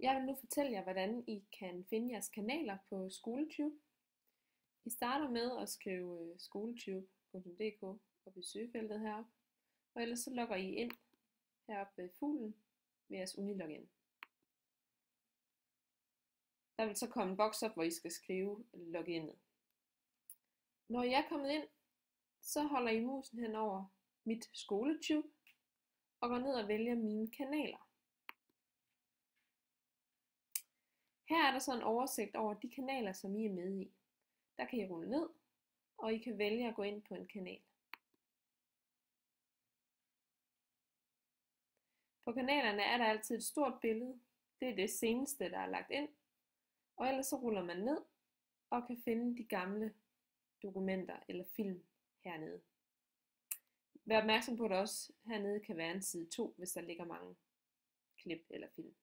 Jeg vil nu fortælle jer, hvordan I kan finde jeres kanaler på SkoleTube. I starter med at skrive skoletube.dk og i søgefeltet heroppe, og ellers så logger I ind heroppe ved fuglen med jeres Unilogin. Der vil så komme en boks op, hvor I skal skrive loginet. Når I er kommet ind, så holder I musen hen over mit SkoleTube og går ned og vælger mine kanaler. Her er der så en oversigt over de kanaler, som I er med i. Der kan I rulle ned, og I kan vælge at gå ind på en kanal. På kanalerne er der altid et stort billede. Det er det seneste, der er lagt ind. Og ellers så ruller man ned og kan finde de gamle dokumenter eller film hernede. Vær opmærksom på, at der også hernede kan være en side 2, hvis der ligger mange klip eller film.